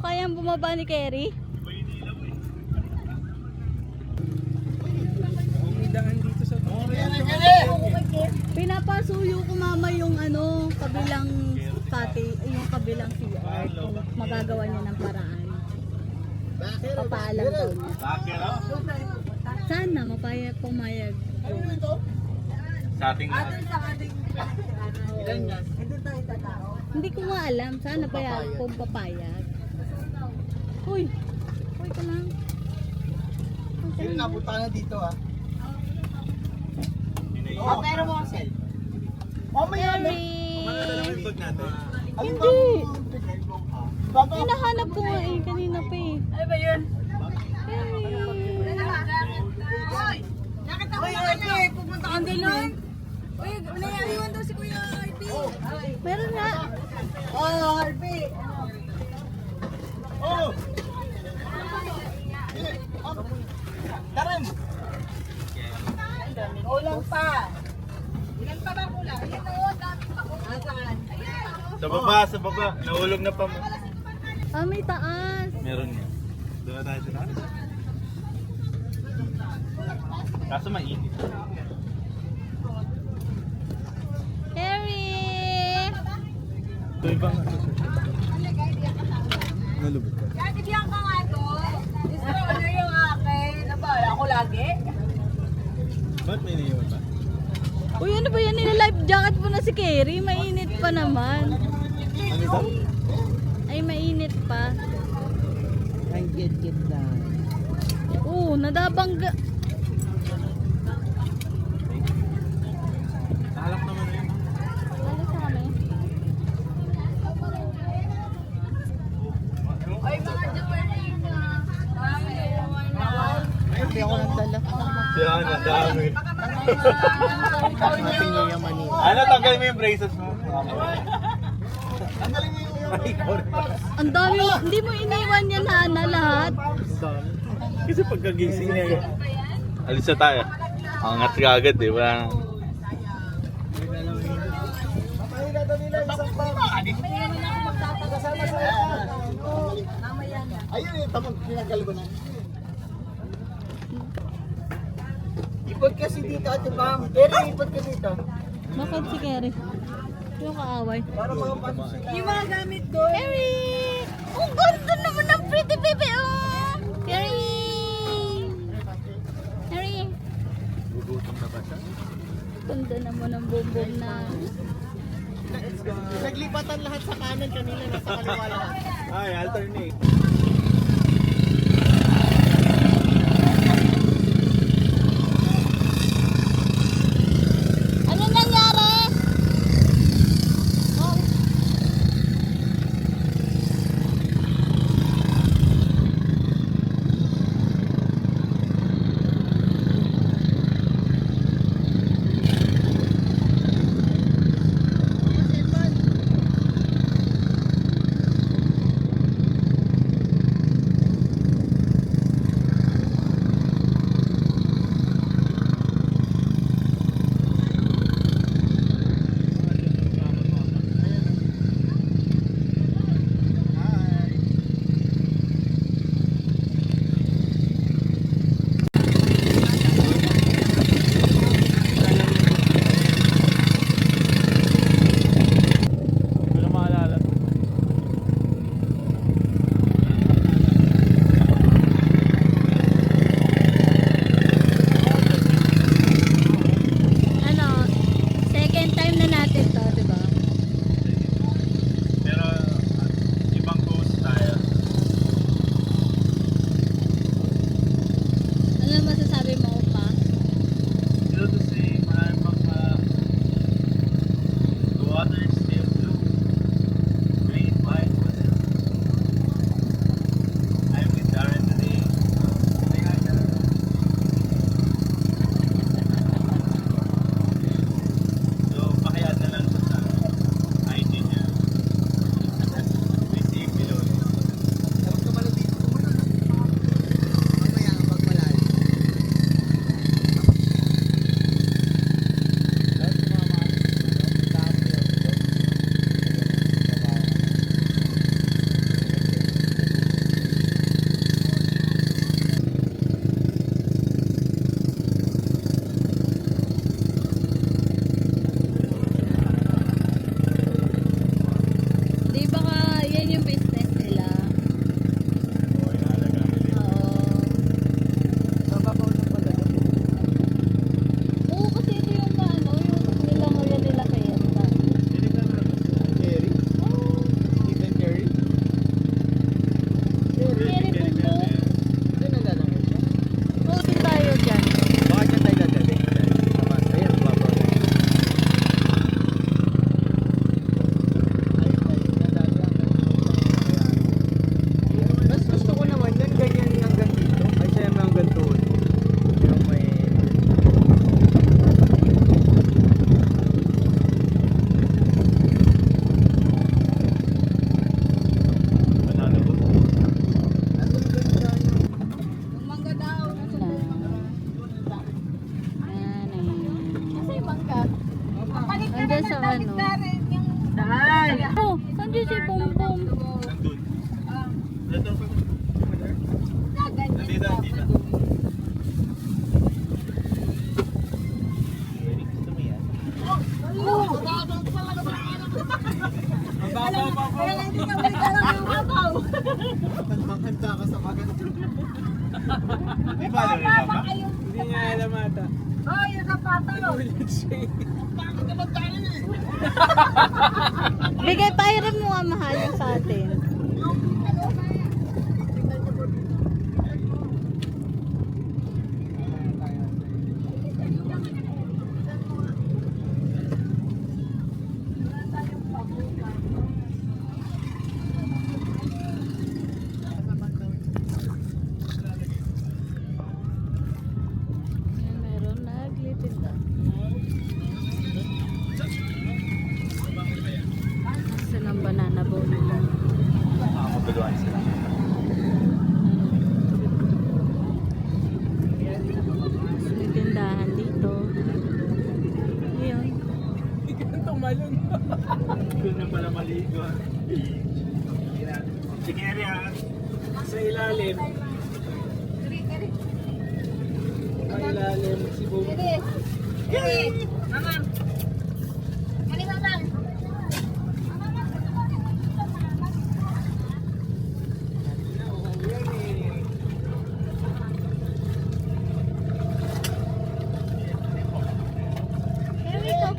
Kayang bumaba ni Kerry? Pinapasuyo ko mama yung ano, kabilang yung kabilang CR kung magagawa niya ng paraan. Papaalam daw niya. Sana pumayag. Sa ating Hindi ko nga alam. Sana kung papayag. Uy ka lang. Sino napunta na dito ah? Pero mo kasi. Mamaya na. Kerry! Hindi. Hinahanap ko nga eh. Kanina pa eh. Ano ba yun? Kerry! Nakita ko na kanya. Pupunta kang ganun. Uy, naiiwan daw si Kuya Harvey. Meron nga. Oh, Harvey. Oh. Karen. Ulang pa. Ilan pa ba kulang? Ilan na yun? Dami pa ko. Asan? sa baba. Nahulog na pa mo. May taas. Meron niya. Doon na tayo sa taas. Kaso mainit. Kerry! Ito ibang nalubot ka. Kaya tibiyang ka nga to. Gusto ano yung akin? Aba, ako lagi. Ba't may naiwan pa? Uy, ano ba yan? Nila-life jacket mo na si Kerry. Mainit pa naman. Ano ito? Ay, mainit pa. Ang kit-kit na. Oo, nadabangga. Nahalak naman na yun. Lalo sa kami. Ay, mga Japanese na. Hindi ako nagdala. Siya na, dami. Kasi niya yung mani. Ano, tanggal mo yung braces mo? Tanggalin mo yung Ang dami, hindi mo iniwan yan Hana lahat. Kasi pagkagising niya. Alis na tayo. Angat ka agad eh. Wala. Papahila daw nila isang pang. Kasama sa ayun yung tamang pinagkalban na. Ipod kasi dito ate ma'am. Pero ipod ka dito. Bakit si Kerry? Yung kaaway. Para makapasok sila. Yung mga gamit doon. Kerry! Ang ganda naman ng pretty baby, oh! Kerry! Kerry! Gugutom na ba siya? Ganda naman ng bumbong na. Naglipatan lahat sa kanan kanina nasa kaliwa lahat. Ay, alternate. Ano nangyari? Oh. Hindi na maalala. Ano, second time na natin to, di ba? Pero ibang coast tayo. Ano masasabi mo pa? Still the same. I'm the water is still blue. Green, white, whatever. I'm with Darren today. Say hi, Darren. So, pakiadd na lang sa IG niya. Receive below. Huwag ka malo dito. Mamaya kapag malayo. Di ba alam yung mama? Hindi niya alam ata. Oh, yung sapato. Bigay pahiram mo nga mahal yung sa atin. Ayan, meron naglitinda. Asa ng banana boat nila. Magagawa sila. May tindahan dito. Ayun. Tumalon. Doon na pala maligo. Sige yan. Sa ilalim. Sa ilalim. Si Bobo. Mama. Halika lang. Here we go.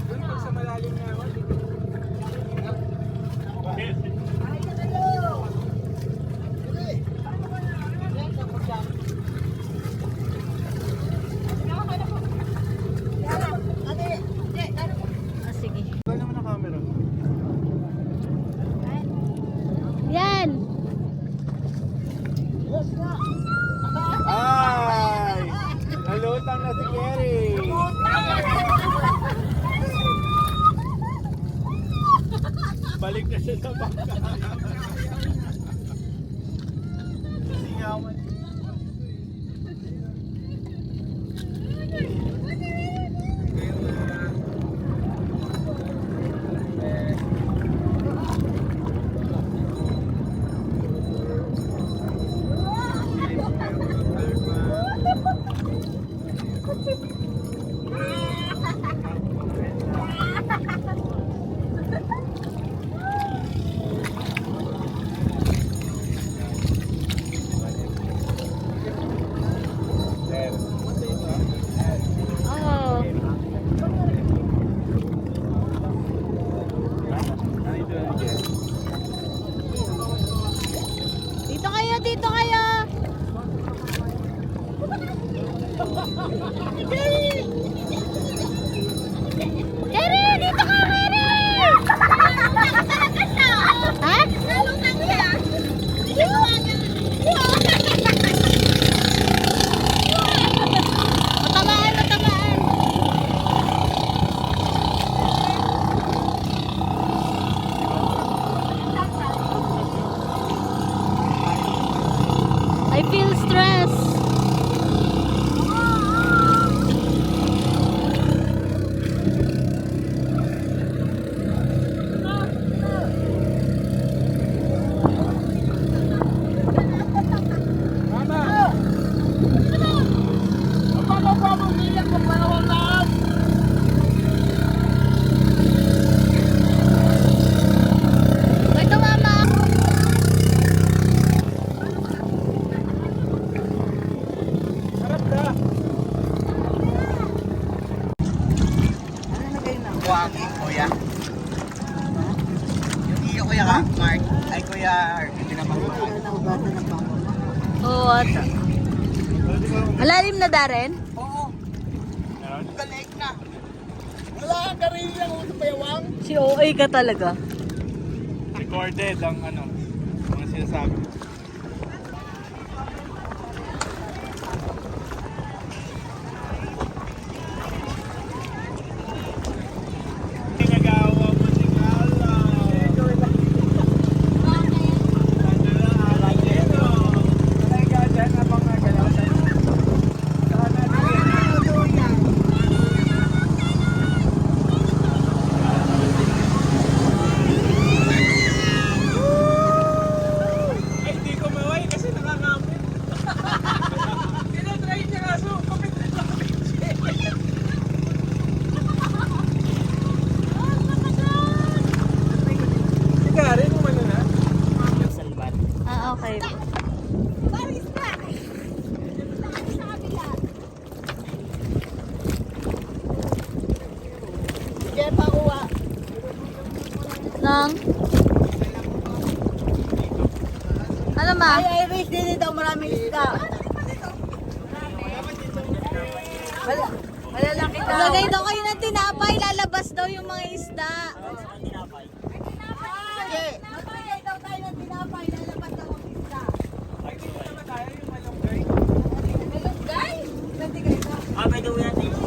Pag sa malalim na ako. Ah, sige. Wala naman ang camera. Yan! Ay! Nalutang na si Kerry! Balik na siya sa bangka. Singawan. Oh. Dito kayo, dito kayo! Keri, dito ka, Keri! Ha? Nalutang siya. Matamaan, matamaan! I feel stress. Mama! Mama, mama, umiyak ko para walaan. Ito, mama. Sarap na. Kuwagi, kuya. Yung iyo kuya ka, Mark. Ay kuya, hindi na Oo, at... Malalim na, Darren? Oo, galing na. Wala kang karili lang ako sa bayawang. Si OA ka talaga. Recorded ang ano, mga sinasabi. Nagawa mo si Kala. Ay, di ma. Ay, Irish din daw maraming isda. Malalaki daw. Lagay daw kayo ng tinapay, lalabas daw yung mga isda. Sige. Maglagay daw tayo ng tinapay, lalabas daw ang isda. Malunggay? Malunggay daw.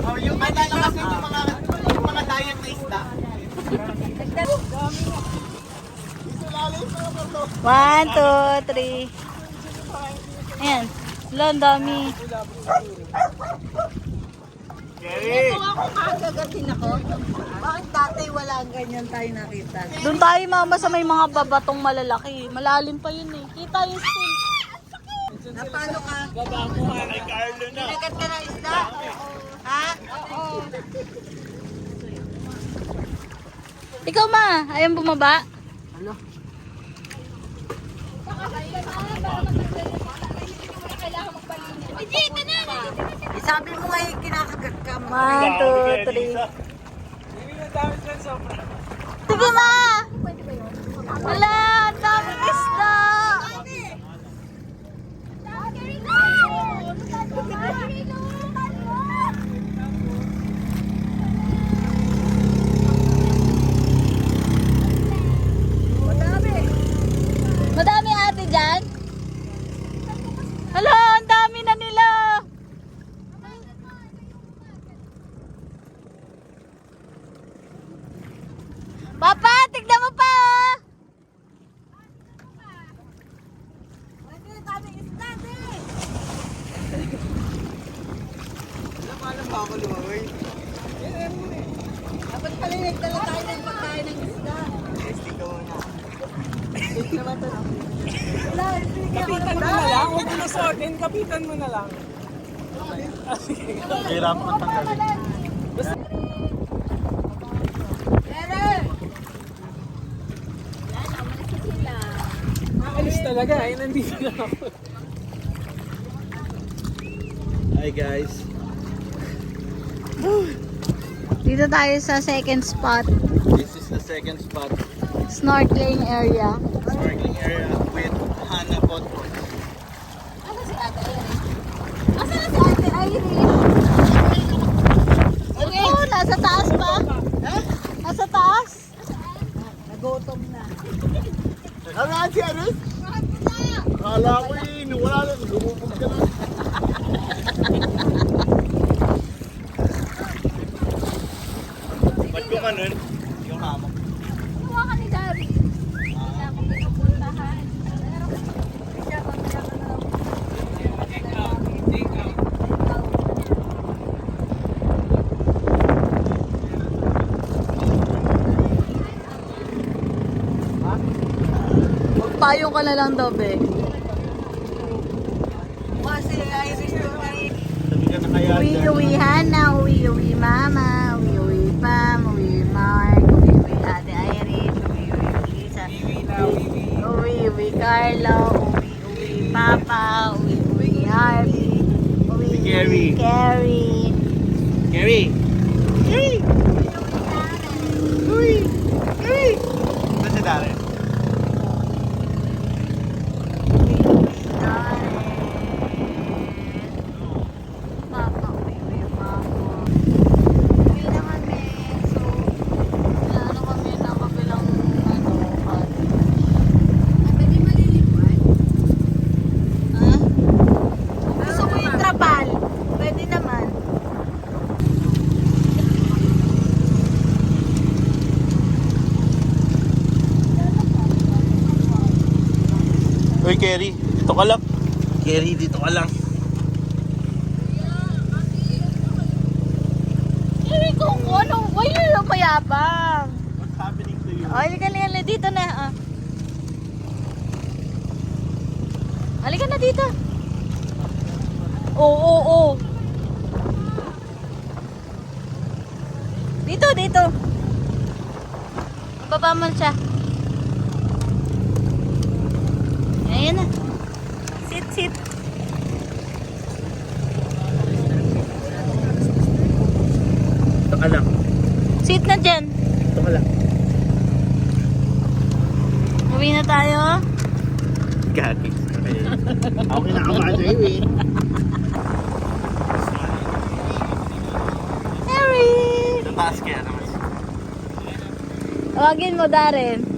Oh, yung madala kasi yung mga diet na isda. Isulalim sa mga 1, 2, 3. Ayan. Wala, ang dami. Kerry! Ako makagagatin ako. Bakit dati wala ganyan tayo nakita? Doon tayo mama sa may mga babatong malalaki. Malalim pa yun eh. Kita yung still. Na paano ka? Kay Carlo na. Nagat ka ng isda? Ha? Oo. Ikaw ma, ayaw bumaba? Sabi mo nga kinakagat ka mo. 1, 2, 3. Sige ma! Wala, ang daming isda! Madami ate dyan? Hala, ang dami na nila! Papa, tignan mo pa! Oh. Dapat pala nagdala tayo ng pagkain ng isda. Kapitan mo na lang. Huwag mo na sortin. Kapitan mo na lang. Hirap ko tanggalin. Alis talaga. Ay, nandito na ako. Hi guys. Dito tayo sa second spot, This is the second spot. snorkeling area. Snorkeling area with Hana Boat. Ano si Ate Iris? Asa na si Ate Iris? Oo, nasa taas pa. Nasa taas? Nagutom na. Wala si Aris? Akala ko wala lang. Lumubog ka lang. Ba't ko ganun? Yung hamok. Kumuha ka ni Dari. Wala akong pinupuntahan. Magpayong ka na lang daw, be. Kasi Irish doon ay Sabi ka na kaya dyan. Uwi-uwi Hana, uwi-uwi Mama, uwi-uwi Pam, uwi Mark, uwi-uwi Ate Iris, uwi-uwi Lisa, uwi-uwi Carlo, uwi-uwi Papa, uwi-uwi Harvey, uwi-uwi Carrie. Carrie. Kerry! Kerry! Uy! Kerry! Ito si Darren. Papa, uwi-uwi Mama. Uwi na kami, so ano kami ng kabilang pwede malilikuan. Ha? Gusto mo yung trapal? Pwede naman. Uy, Kerry, dito ka lang. Kerry, dito ka lang. Hindi ko ano, why yung mayabang? What's happening to you? Ay, halika dito na. Halika na dito. Oo. Dito. Baba mo siya. Ayan na. Sit. Dito ka lang. Sit na dyan. Dito ka lang. Uwi na tayo. Gagi. Ako kinakabahan sa iyo eh. Harry! Sa taas kaya naman. Tawagin mo, Darren.